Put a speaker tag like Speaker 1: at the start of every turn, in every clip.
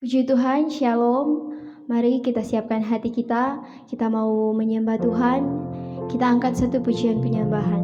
Speaker 1: Puji Tuhan, Shalom. Mari kita siapkan hati kita mau menyembah Tuhan. Kita angkat satu pujian penyembahan.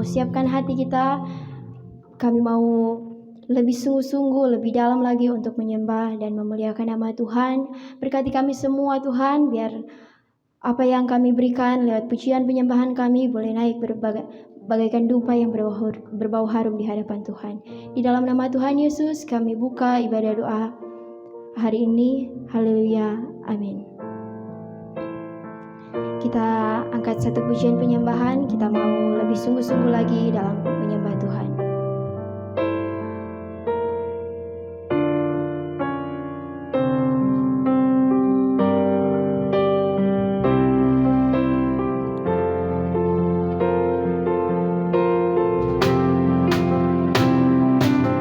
Speaker 1: Siapkan hati kita, kami mau lebih sungguh-sungguh, lebih dalam lagi untuk menyembah dan memuliakan nama Tuhan. Berkati kami semua Tuhan, biar apa yang kami berikan lewat pujian penyembahan kami boleh naik bagaikan dupa yang berbau harum di hadapan Tuhan. Di dalam nama Tuhan Yesus kami buka ibadah doa hari ini. Haleluya, amin. Kita angkat satu pujian penyembahan, kita mau lebih sungguh-sungguh lagi dalam menyembah Tuhan.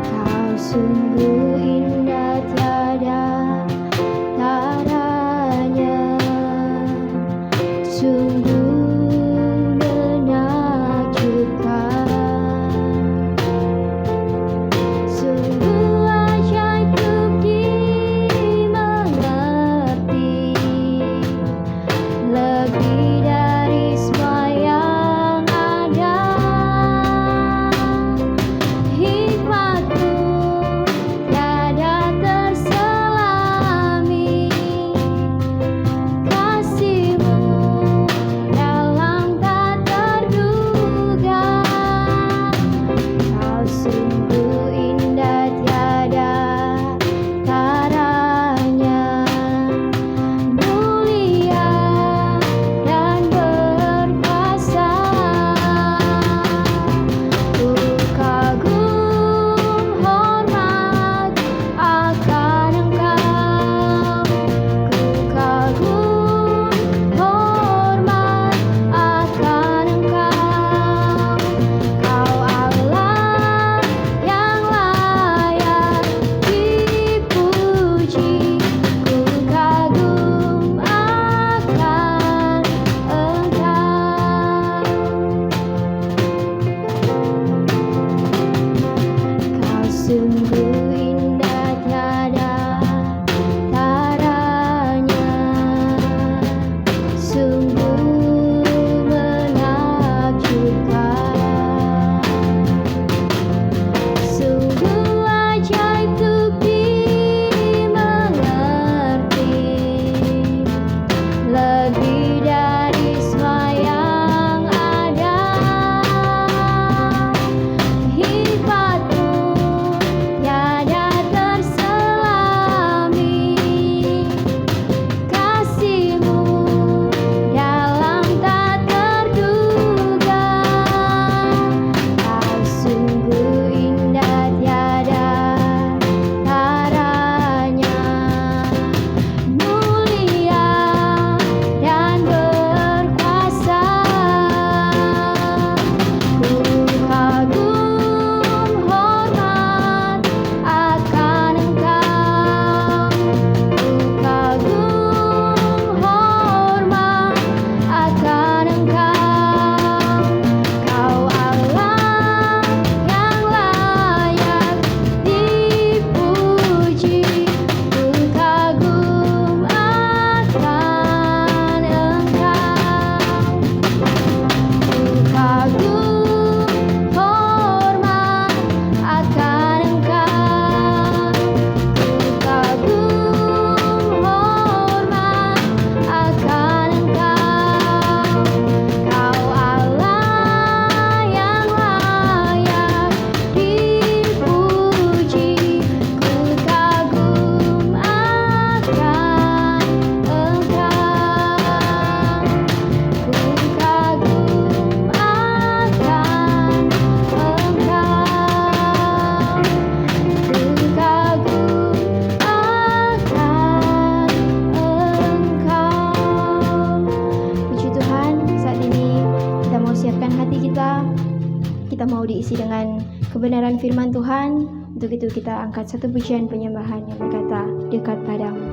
Speaker 1: Kau sungguh indah tiada taranya, sungguh benar. kebenaran firman Tuhan. Untuk itu kita angkat satu pujian penyembahan yang berkata, dekat padamu.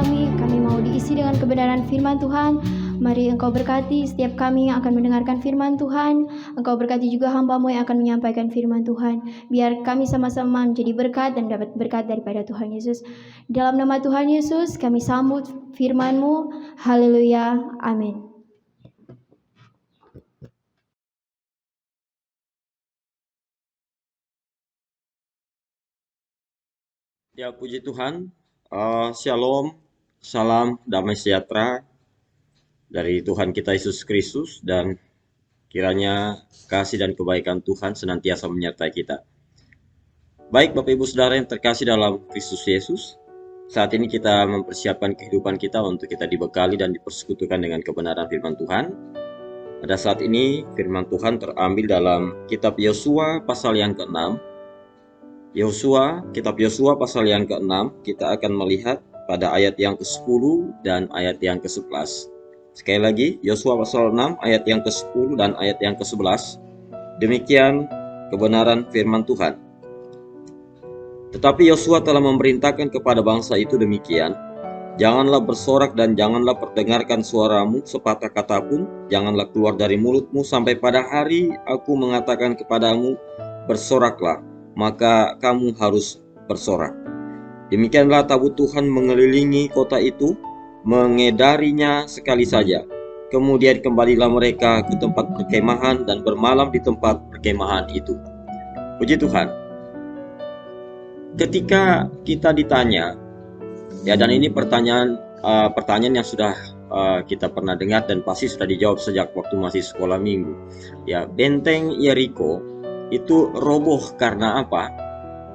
Speaker 1: kami mau diisi dengan kebenaran firman Tuhan. Mari Engkau berkati setiap kami yang akan mendengarkan firman Tuhan. Engkau berkati juga hamba-Mu yang akan menyampaikan firman Tuhan. Biar kami sama-sama menjadi berkat dan dapat berkat daripada Tuhan Yesus. Dalam nama Tuhan Yesus, kami sambut firman-Mu. Haleluya. Amin.
Speaker 2: Ya, puji Tuhan. Shalom, salam damai sejahtera dari Tuhan kita Yesus Kristus, dan kiranya kasih dan kebaikan Tuhan senantiasa menyertai kita. Baik Bapak Ibu Saudara yang terkasih dalam Kristus Yesus, saat ini kita mempersiapkan kehidupan kita untuk kita dibekali dan dipersekutukan dengan kebenaran firman Tuhan. Pada saat ini firman Tuhan terambil dalam kitab Yosua pasal yang ke-6. Kitab Yosua pasal yang ke-6, kita akan melihat pada ayat yang ke-10 dan ayat yang ke-11. Sekali lagi, Yosua pasal 6 ayat yang ke-10 dan ayat yang ke-11. Demikian kebenaran firman Tuhan. Tetapi Yosua telah memerintahkan kepada bangsa itu demikian, janganlah bersorak dan janganlah perdengarkan suaramu sepatah kata pun, janganlah keluar dari mulutmu sampai pada hari aku mengatakan kepadamu, bersoraklah, maka kamu harus bersorak. Demikianlah tabut Tuhan mengelilingi kota itu, mengedarinya sekali saja. Kemudian kembalilah mereka ke tempat perkemahan dan bermalam di tempat perkemahan itu. Puji Tuhan. Ketika kita ditanya, ya, dan ini pertanyaan yang sudah kita pernah dengar dan pasti sudah dijawab sejak waktu masih sekolah minggu. Ya, benteng Yeriko itu roboh karena apa?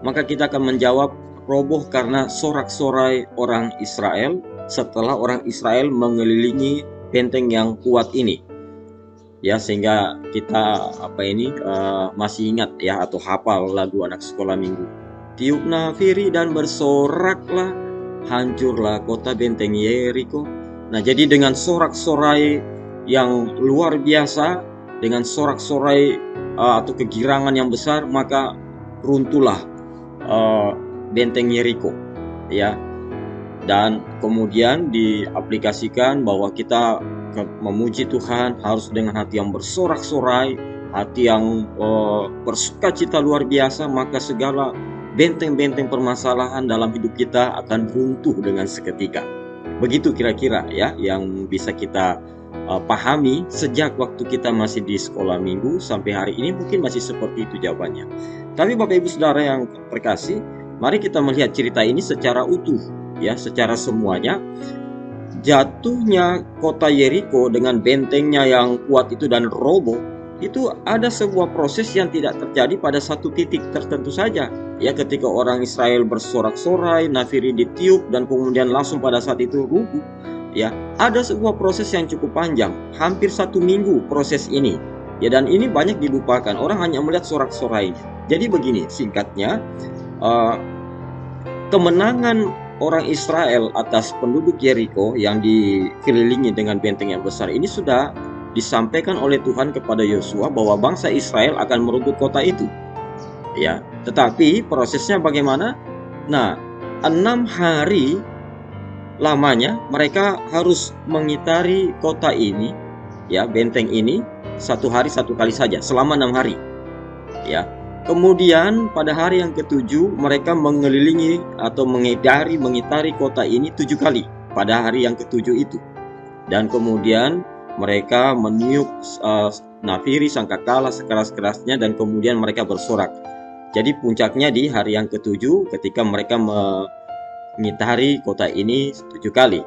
Speaker 2: Maka kita akan menjawab, roboh karena sorak-sorai orang Israel setelah orang Israel mengelilingi benteng yang kuat ini. Ya, sehingga kita masih ingat ya, atau hafal lagu anak sekolah minggu. Tiup nafiri dan bersoraklah, hancurlah kota benteng Yeriko. Nah, jadi dengan sorak-sorai yang luar biasa, dengan sorak-sorai atau kegirangan yang besar, maka runtuhlah benteng Yeriko, ya. Dan kemudian diaplikasikan bahwa kita memuji Tuhan harus dengan hati yang bersorak-sorai, hati yang bersukacita luar biasa, maka segala benteng-benteng permasalahan dalam hidup kita akan runtuh dengan seketika. Begitu kira-kira ya yang bisa kita pahami sejak waktu kita masih di sekolah minggu sampai hari ini. Mungkin masih seperti itu jawabannya. Tapi Bapak Ibu Saudara yang terkasih, mari kita melihat cerita ini secara utuh ya, secara semuanya. Jatuhnya kota Yeriko dengan bentengnya yang kuat itu dan roboh, itu ada sebuah proses yang tidak terjadi pada satu titik tertentu saja. Ya, ketika orang Israel bersorak-sorai, nafiri ditiup, dan kemudian langsung pada saat itu rubuh. Ya, ada sebuah proses yang cukup panjang, hampir 1 minggu proses ini. Ya, dan ini banyak dilupakan. Orang hanya melihat sorak-sorainya. Jadi begini, singkatnya, kemenangan orang Israel atas penduduk Yeriko yang dikelilingi dengan benteng yang besar ini sudah disampaikan oleh Tuhan kepada Yosua bahwa bangsa Israel akan merebut kota itu. Ya, tetapi prosesnya bagaimana? Nah, 6 hari lamanya mereka harus mengitari kota ini, ya, benteng ini 1 hari 1 kali saja selama 6 hari. Ya. Kemudian pada hari yang ke-7 mereka mengelilingi atau mengitari kota ini 7 kali pada hari yang ke-7 itu. Dan kemudian mereka meniup nafiri sangkakala sekeras-kerasnya, dan kemudian mereka bersorak. Jadi puncaknya di hari yang ke-7 ketika mereka mengitari kota ini 7 kali.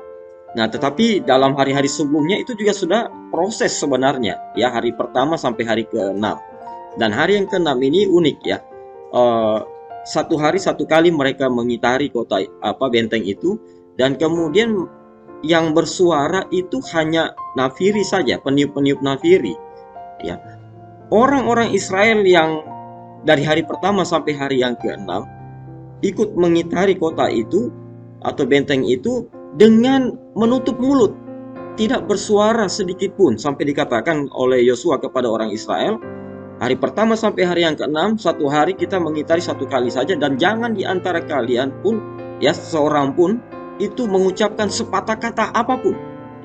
Speaker 2: Nah, tetapi dalam hari-hari sebelumnya itu juga sudah proses sebenarnya, ya, hari pertama sampai hari ke-6. Dan hari yang ke-6 ini unik ya. 1 hari 1 kali mereka mengitari kota benteng itu, dan kemudian yang bersuara itu hanya nafiri saja, peniup-peniup nafiri. Ya. Orang-orang Israel yang dari hari pertama sampai hari yang ke-6 ikut mengitari kota itu atau benteng itu dengan menutup mulut, tidak bersuara sedikit pun, sampai dikatakan oleh Yosua kepada orang Israel, hari pertama sampai hari yang ke-6 1 hari kita mengitari 1 kali saja, dan jangan di antara kalian pun ya seorang pun itu mengucapkan sepatah kata apapun.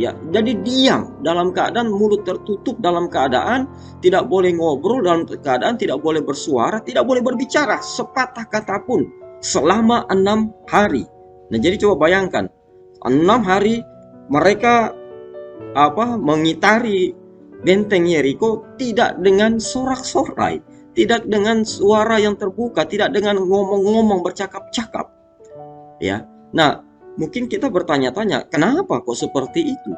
Speaker 2: Ya, jadi diam dalam keadaan mulut tertutup, dalam keadaan tidak boleh ngobrol, dalam keadaan tidak boleh bersuara, tidak boleh berbicara sepatah kata pun selama 6 hari. Nah, jadi coba bayangkan 6 hari mereka mengitari benteng Yeriko tidak dengan sorak-sorai, tidak dengan suara yang terbuka, tidak dengan ngomong-ngomong bercakap-cakap. Ya, nah mungkin kita bertanya-tanya, kenapa kok seperti itu?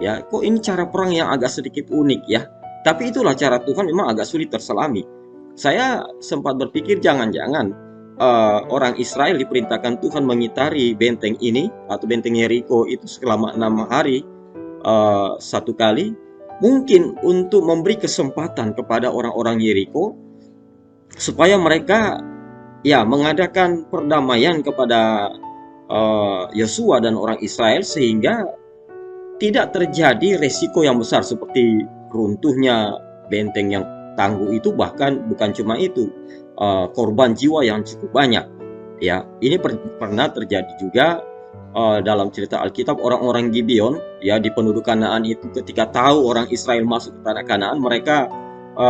Speaker 2: Ya, kok ini cara perang yang agak sedikit unik ya. Tapi itulah cara Tuhan, memang agak sulit terselami. Saya sempat berpikir jangan-jangan orang Israel diperintahkan Tuhan mengitari benteng ini atau benteng Yeriko itu selama 6 hari satu kali, mungkin untuk memberi kesempatan kepada orang-orang Yeriko supaya mereka mengadakan perdamaian kepada Yosua dan orang Israel, sehingga tidak terjadi resiko yang besar seperti runtuhnya benteng yang tangguh itu. Bahkan bukan cuma itu, korban jiwa yang cukup banyak. Ya, ini pernah terjadi juga dalam cerita Alkitab. Orang-orang Gibeon ya di penduduk Kanaan itu, ketika tahu orang Israel masuk ke tanah Kanaan, mereka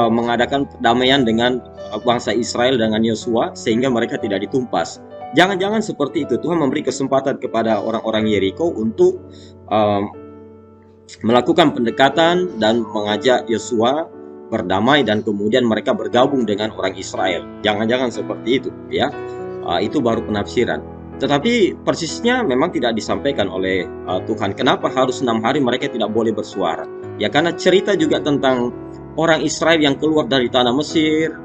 Speaker 2: mengadakan perdamaian dengan bangsa Israel dengan Yosua sehingga mereka tidak ditumpas. Jangan-jangan seperti itu, Tuhan memberi kesempatan kepada orang-orang Yeriko untuk melakukan pendekatan dan mengajak Yosua berdamai, dan kemudian mereka bergabung dengan orang Israel. Jangan-jangan seperti itu ya. Itu baru penafsiran. Tetapi persisnya memang tidak disampaikan oleh Tuhan. Kenapa harus 6 hari mereka tidak boleh bersuara? Ya karena cerita juga tentang orang Israel yang keluar dari tanah Mesir.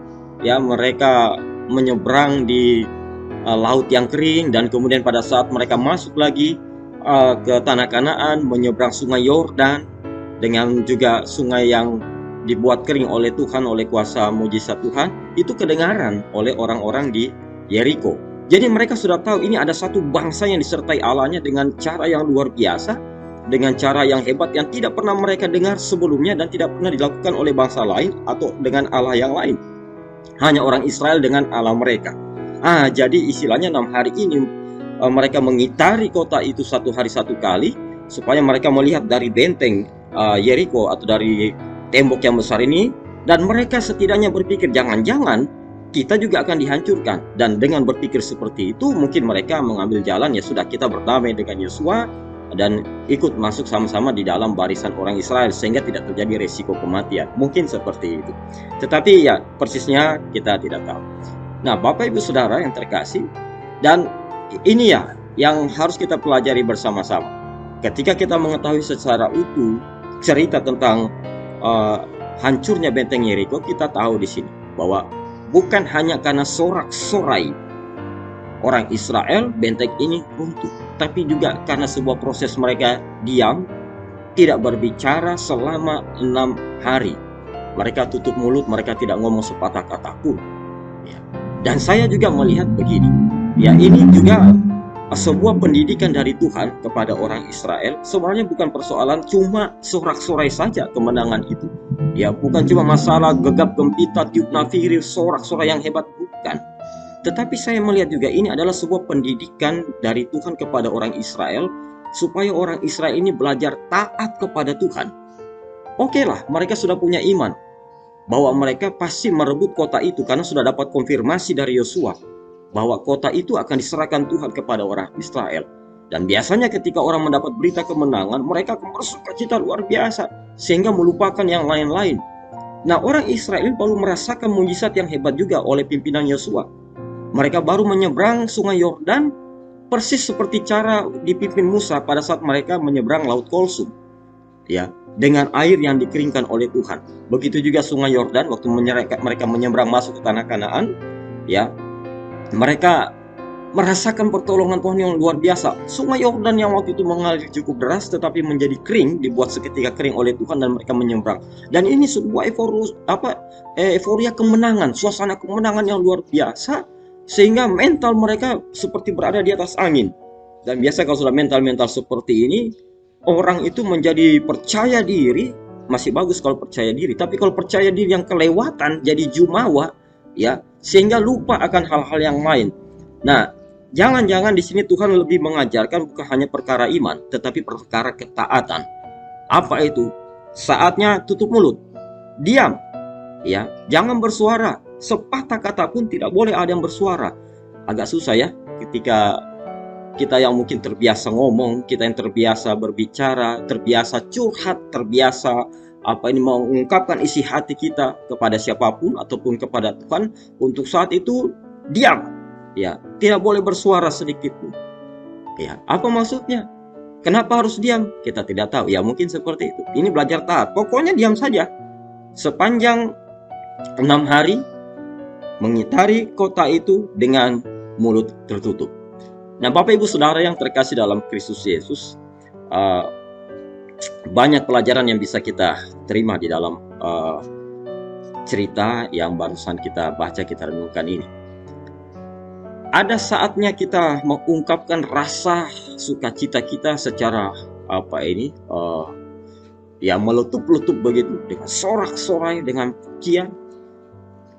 Speaker 2: Ya, mereka menyeberang di laut yang kering, dan kemudian pada saat mereka masuk lagi ke tanah Kanaan, menyeberang sungai Yordan dengan juga sungai yang dibuat kering oleh Tuhan, oleh kuasa mujizat Tuhan, itu kedengaran oleh orang-orang di Yeriko. Jadi mereka sudah tahu ini ada satu bangsa yang disertai Allahnya dengan cara yang luar biasa, dengan cara yang hebat yang tidak pernah mereka dengar sebelumnya dan tidak pernah dilakukan oleh bangsa lain atau dengan Allah yang lain. Hanya orang Israel dengan Allah mereka. Jadi istilahnya 6 hari ini mereka mengitari kota itu 1 hari 1 kali, supaya mereka melihat dari benteng Yeriko atau dari tembok yang besar ini, dan mereka setidaknya berpikir jangan-jangan kita juga akan dihancurkan. Dan dengan berpikir seperti itu, mungkin mereka mengambil jalan, ya sudah, kita berdamai dengan Yosua dan ikut masuk sama-sama di dalam barisan orang Israel sehingga tidak terjadi resiko kematian. Mungkin seperti itu. Tetapi ya persisnya kita tidak tahu. Nah, Bapak Ibu Saudara yang terkasih, dan ini ya yang harus kita pelajari bersama-sama. Ketika kita mengetahui secara utuh cerita tentang hancurnya benteng Yeriko, kita tahu di sini bahwa bukan hanya karena sorak-sorai orang Israel benteng ini runtuh, tapi juga karena sebuah proses mereka diam, tidak berbicara selama 6 hari. Mereka tutup mulut, mereka tidak ngomong sepatah kata pun. Dan saya juga melihat begini, ya ini juga sebuah pendidikan dari Tuhan kepada orang Israel. Sebenarnya bukan persoalan cuma sorak-sorai saja kemenangan itu. Ya, bukan cuma masalah gegap gempita, tiup nafiri, sorak-sorai yang hebat, bukan. Tetapi saya melihat juga ini adalah sebuah pendidikan dari Tuhan kepada orang Israel, supaya orang Israel ini belajar taat kepada Tuhan. Oke lah, mereka sudah punya iman bahwa mereka pasti merebut kota itu, karena sudah dapat konfirmasi dari Yosua bahwa kota itu akan diserahkan Tuhan kepada orang Israel. Dan biasanya ketika orang mendapat berita kemenangan, mereka akan bersukacita luar biasa sehingga melupakan yang lain-lain. Nah, orang Israel baru merasakan mujizat yang hebat juga oleh pimpinan Yosua. Mereka baru menyeberang sungai Yordan persis seperti cara dipimpin Musa pada saat mereka menyeberang Laut Kolsum. Ya, dengan air yang dikeringkan oleh Tuhan. Begitu juga sungai Yordan waktu mereka menyeberang masuk ke tanah Kanaan, ya, mereka merasakan pertolongan Tuhan yang luar biasa. Sungai Yordan yang waktu itu mengalir cukup deras tetapi menjadi kering, dibuat seketika kering oleh Tuhan dan mereka menyeberang. Dan ini sebuah euforia kemenangan, suasana kemenangan yang luar biasa, sehingga mental mereka seperti berada di atas angin. Dan biasa kalau sudah mental-mental seperti ini, orang itu menjadi percaya diri. Masih bagus kalau percaya diri, tapi kalau percaya diri yang kelewatan jadi jumawa, ya, sehingga lupa akan hal-hal yang lain. Nah, jangan-jangan di sini Tuhan lebih mengajarkan bukan hanya perkara iman, tetapi perkara ketaatan. Apa itu? Saatnya tutup mulut, diam, ya, jangan bersuara, sepatah kata pun tidak boleh ada yang bersuara. Agak susah ya, ketika kita yang mungkin terbiasa ngomong, kita yang terbiasa berbicara, terbiasa curhat, terbiasa mengungkapkan isi hati kita kepada siapapun ataupun kepada Tuhan, untuk saat itu diam, ya, tidak boleh bersuara sedikit pun. Ya, apa maksudnya? Kenapa harus diam? Kita tidak tahu. Ya, mungkin seperti itu. Ini belajar taat. Pokoknya diam saja sepanjang 6 hari, mengitari kota itu dengan mulut tertutup. Nah, Bapak Ibu Saudara yang terkasih dalam Kristus Yesus, banyak pelajaran yang bisa kita terima di dalam cerita yang barusan kita baca, kita renungkan ini. Ada saatnya kita mengungkapkan rasa sukacita kita secara meletup-letup begitu, dengan sorak-sorai, dengan pujian.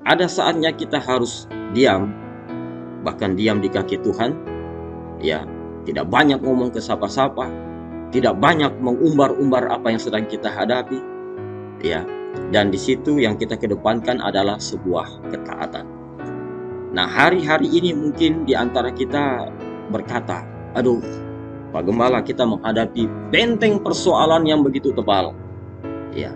Speaker 2: Ada saatnya kita harus diam, bahkan diam di kaki Tuhan, ya, tidak banyak ngomong ke siapa-siapa, tidak banyak mengumbar-umbar apa yang sedang kita hadapi, ya. Dan di situ yang kita kedepankan adalah sebuah ketaatan. Nah, hari-hari ini mungkin di antara kita berkata, aduh, Pak Gembala, kita menghadapi benteng persoalan yang begitu tebal, ya,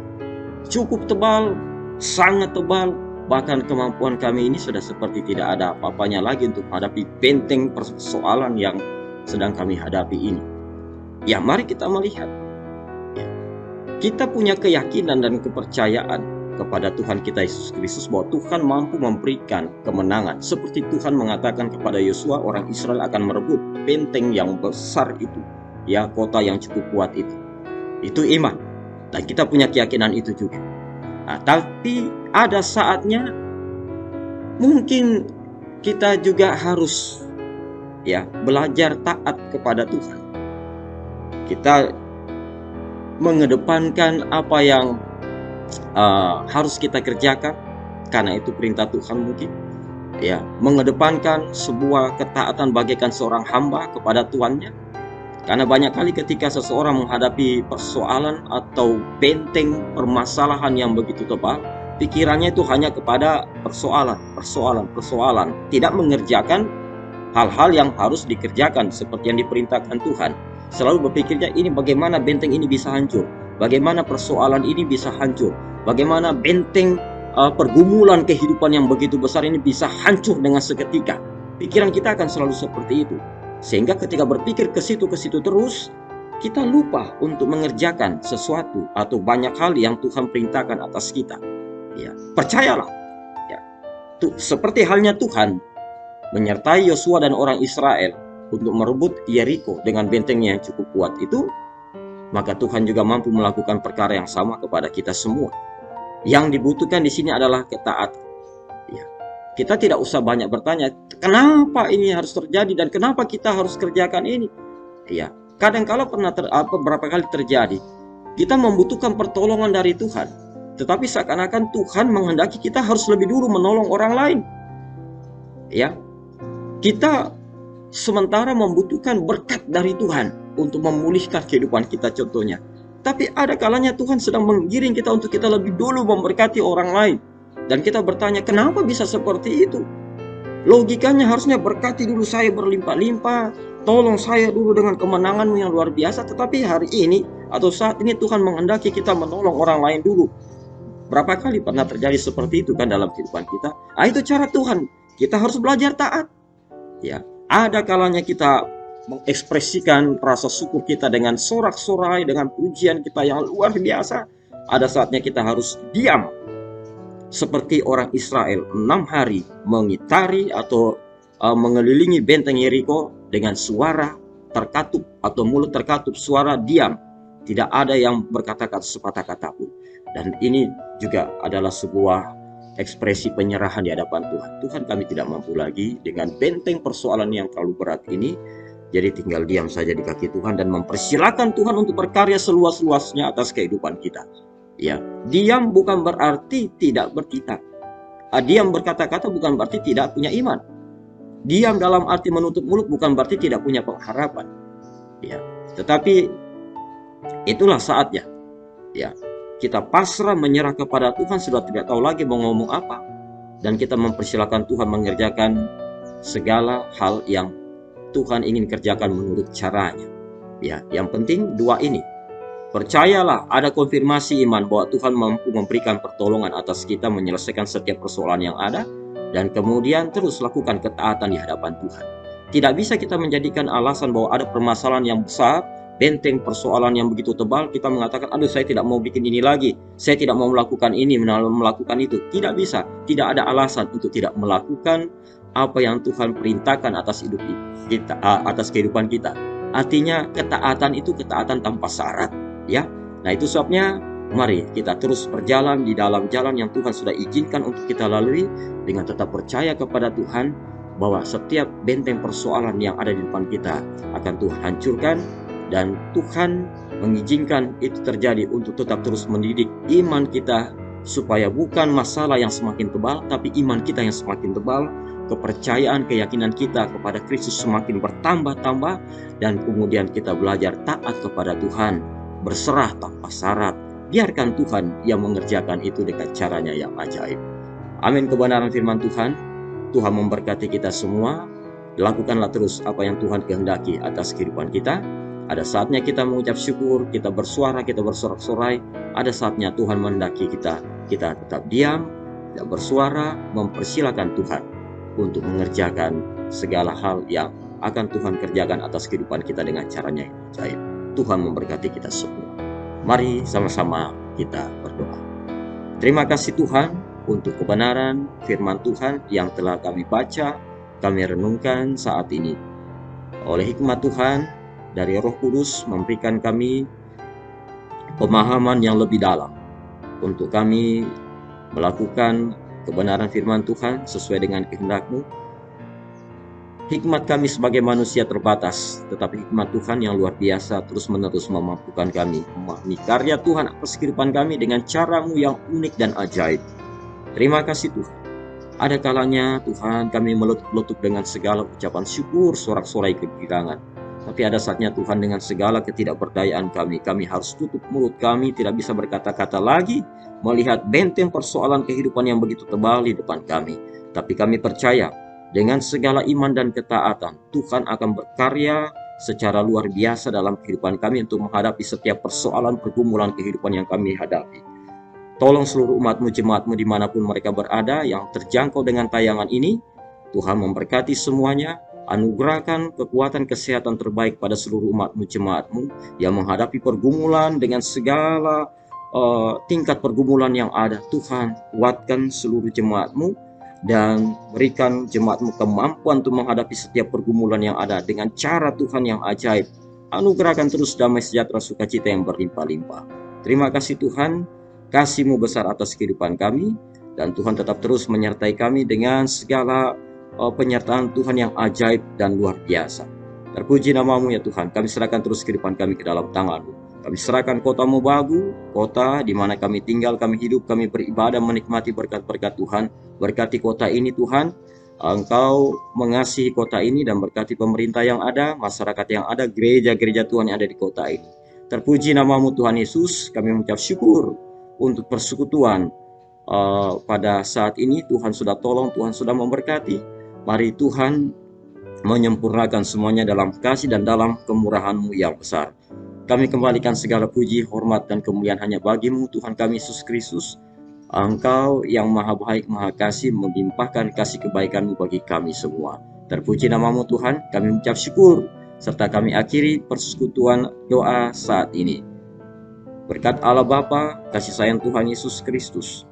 Speaker 2: cukup tebal, sangat tebal, bahkan kemampuan kami ini sudah seperti tidak ada apa-apanya lagi untuk menghadapi benteng persoalan yang sedang kami hadapi ini. Ya, mari kita melihat, ya, kita punya keyakinan dan kepercayaan kepada Tuhan kita Yesus Kristus bahwa Tuhan mampu memberikan kemenangan, seperti Tuhan mengatakan kepada Yosua, orang Israel akan merebut benteng yang besar itu, ya, kota yang cukup kuat itu. Itu iman, dan kita punya keyakinan itu juga. Nah, tapi ada saatnya mungkin kita juga harus, ya, belajar taat kepada Tuhan. Kita mengedepankan apa yang harus kita kerjakan karena itu perintah Tuhan mungkin, ya, mengedepankan sebuah ketaatan bagaikan seorang hamba kepada Tuannya. Karena banyak kali ketika seseorang menghadapi persoalan atau benteng permasalahan yang begitu tebal, pikirannya itu hanya kepada persoalan, tidak mengerjakan hal-hal yang harus dikerjakan seperti yang diperintahkan Tuhan. Selalu berpikirnya, ini bagaimana benteng ini bisa hancur, bagaimana persoalan ini bisa hancur, bagaimana benteng pergumulan kehidupan yang begitu besar ini bisa hancur dengan seketika. Pikiran kita akan selalu seperti itu. Sehingga ketika berpikir ke situ terus, kita lupa untuk mengerjakan sesuatu atau banyak hal yang Tuhan perintahkan atas kita. Ya, percayalah, ya, seperti halnya Tuhan menyertai Yosua dan orang Israel untuk merebut Yeriko dengan bentengnya yang cukup kuat itu, maka Tuhan juga mampu melakukan perkara yang sama kepada kita semua. Yang dibutuhkan di sini adalah ketaatan. Ya, kita tidak usah banyak bertanya, kenapa ini harus terjadi dan kenapa kita harus kerjakan ini. Ya, kadang-kala beberapa kali terjadi, kita membutuhkan pertolongan dari Tuhan, tetapi seakan-akan Tuhan menghendaki kita harus lebih dulu menolong orang lain. Ya, kita sementara membutuhkan berkat dari Tuhan untuk memulihkan kehidupan kita contohnya. Tapi ada kalanya Tuhan sedang menggiring kita untuk kita lebih dulu memberkati orang lain. Dan kita bertanya, kenapa bisa seperti itu? Logikanya harusnya berkati dulu saya berlimpah-limpah, tolong saya dulu dengan kemenanganmu yang luar biasa. Tetapi hari ini atau saat ini Tuhan menghendaki kita menolong orang lain dulu. Berapa kali pernah terjadi seperti itu kan dalam kehidupan kita? Itu cara Tuhan. Kita harus belajar taat. Ya, ada kalanya kita mengekspresikan rasa syukur kita dengan sorak-sorai, dengan pujian kita yang luar biasa. Ada saatnya kita harus diam. Seperti orang Israel 6 hari mengitari atau mengelilingi benteng Yeriko dengan suara terkatup atau mulut terkatup, suara diam. Tidak ada yang berkata-kata sepatah kata pun. Dan ini juga adalah sebuah ekspresi penyerahan di hadapan Tuhan. Tuhan, kami tidak mampu lagi dengan benteng persoalan yang terlalu berat ini. Jadi tinggal diam saja di kaki Tuhan dan mempersilakan Tuhan untuk berkarya seluas-luasnya atas kehidupan kita. Ya, diam bukan berarti tidak bertindak. Diam berkata-kata bukan berarti tidak punya iman. Diam dalam arti menutup mulut bukan berarti tidak punya pengharapan. Ya, tetapi itulah saatnya. Ya, kita pasrah menyerah kepada Tuhan, sudah tidak tahu lagi mau ngomong apa, dan kita mempersilahkan Tuhan mengerjakan segala hal yang Tuhan ingin kerjakan menurut caranya. Ya, yang penting dua ini. Percayalah, ada konfirmasi iman bahwa Tuhan mampu memberikan pertolongan atas kita menyelesaikan setiap persoalan yang ada, dan kemudian terus lakukan ketaatan di hadapan Tuhan. Tidak bisa kita menjadikan alasan bahwa ada permasalahan yang besar, benteng persoalan yang begitu tebal, kita mengatakan, aduh saya tidak mau bikin ini lagi, saya tidak mau melakukan ini, melakukan itu. Tidak bisa, tidak ada alasan untuk tidak melakukan apa yang Tuhan perintahkan atas hidup kita, atas kehidupan kita. Artinya ketaatan itu ketaatan tanpa syarat, ya. Nah, itu sebabnya mari kita terus berjalan di dalam jalan yang Tuhan sudah izinkan untuk kita lalui, dengan tetap percaya kepada Tuhan bahwa setiap benteng persoalan yang ada di depan kita akan Tuhan hancurkan, dan Tuhan mengizinkan itu terjadi untuk tetap terus mendidik iman kita, supaya bukan masalah yang semakin tebal, tapi iman kita yang semakin tebal, kepercayaan, keyakinan kita kepada Kristus semakin bertambah-tambah, dan kemudian kita belajar taat kepada Tuhan, berserah tanpa syarat. Biarkan Tuhan yang mengerjakan itu dengan caranya yang ajaib. Amin. Kebenaran firman Tuhan. Tuhan memberkati kita semua. Lakukanlah terus apa yang Tuhan kehendaki atas kehidupan kita. Ada saatnya kita mengucap syukur, kita bersuara, kita bersorak-sorai. Ada saatnya Tuhan menghendaki kita tetap diam, tidak bersuara, mempersilakan Tuhan untuk mengerjakan segala hal yang akan Tuhan kerjakan atas kehidupan kita dengan caranya yang ajaib. Tuhan memberkati kita semua. Mari sama-sama kita berdoa. Terima kasih Tuhan untuk kebenaran firman Tuhan yang telah kami baca, kami renungkan saat ini. Oleh hikmat Tuhan dari Roh Kudus memberikan kami pemahaman yang lebih dalam untuk kami melakukan kebenaran firman Tuhan sesuai dengan kehendak-Mu. Hikmat kami sebagai manusia terbatas, tetapi hikmat Tuhan yang luar biasa terus-menerus memampukan kami memahami karya Tuhan atas kehidupan kami dengan cara-Mu yang unik dan ajaib. Terima kasih Tuhan. Ada kalanya Tuhan kami meletup-letup dengan segala ucapan syukur, sorak-sorai kegirangan. Tapi ada saatnya Tuhan dengan segala ketidakberdayaan kami harus tutup mulut kami, tidak bisa berkata-kata lagi, melihat benteng persoalan kehidupan yang begitu tebal di depan kami. Tapi kami percaya, dengan segala iman dan ketaatan, Tuhan akan berkarya secara luar biasa dalam kehidupan kami untuk menghadapi setiap persoalan pergumulan kehidupan yang kami hadapi. Tolong seluruh umat-Mu, jemaat-Mu dimanapun mereka berada yang terjangkau dengan tayangan ini, Tuhan memberkati semuanya, anugerahkan kekuatan kesehatan terbaik pada seluruh umat-Mu, jemaat-Mu yang menghadapi pergumulan dengan segala tingkat pergumulan yang ada. Tuhan, kuatkan seluruh jemaat-Mu dan berikan jemaat-Mu kemampuan untuk menghadapi setiap pergumulan yang ada dengan cara Tuhan yang ajaib. Anugerahkan terus damai sejahtera sukacita yang berlimpah-limpah. Terima kasih Tuhan, kasih-Mu besar atas kehidupan kami, dan Tuhan tetap terus menyertai kami dengan segala penyertaan Tuhan yang ajaib dan luar biasa. Terpuji nama-Mu ya Tuhan, kami serahkan terus kehidupan kami ke dalam tangan-Mu. Kami serahkan kota Mobagu, kota di mana kami tinggal, kami hidup, kami beribadah, menikmati berkat-berkat Tuhan. Berkati kota ini Tuhan, Engkau mengasihi kota ini dan berkati pemerintah yang ada, masyarakat yang ada, gereja-gereja Tuhan yang ada di kota ini. Terpuji nama-Mu Tuhan Yesus, kami mengucap syukur untuk persekutuan pada saat ini. Tuhan sudah tolong, Tuhan sudah memberkati. Mari Tuhan menyempurnakan semuanya dalam kasih dan dalam kemurahan-Mu yang besar. Kami kembalikan segala puji, hormat, dan kemuliaan hanya bagi-Mu Tuhan kami Yesus Kristus. Engkau yang maha baik, maha kasih, melimpahkan kasih kebaikan-Mu bagi kami semua. Terpuji nama-Mu Tuhan, kami mengucap syukur, serta kami akhiri persekutuan doa saat ini. Berkat Allah Bapa, kasih sayang Tuhan Yesus Kristus,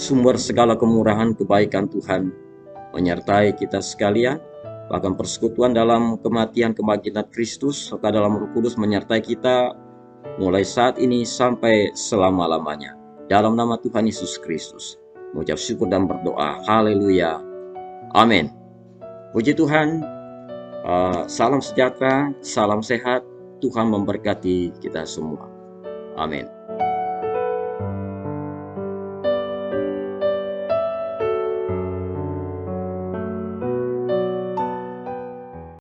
Speaker 2: sumber segala kemurahan kebaikan Tuhan, menyertai kita sekalian, bahkan persekutuan dalam kematian kebangkitan Kristus, serta dalam Roh Kudus menyertai kita mulai saat ini sampai selama-lamanya. Dalam nama Tuhan Yesus Kristus, mengucap syukur dan berdoa. Haleluya. Amin. Puji Tuhan. Salam sejahtera, salam sehat. Tuhan memberkati kita semua. Amin.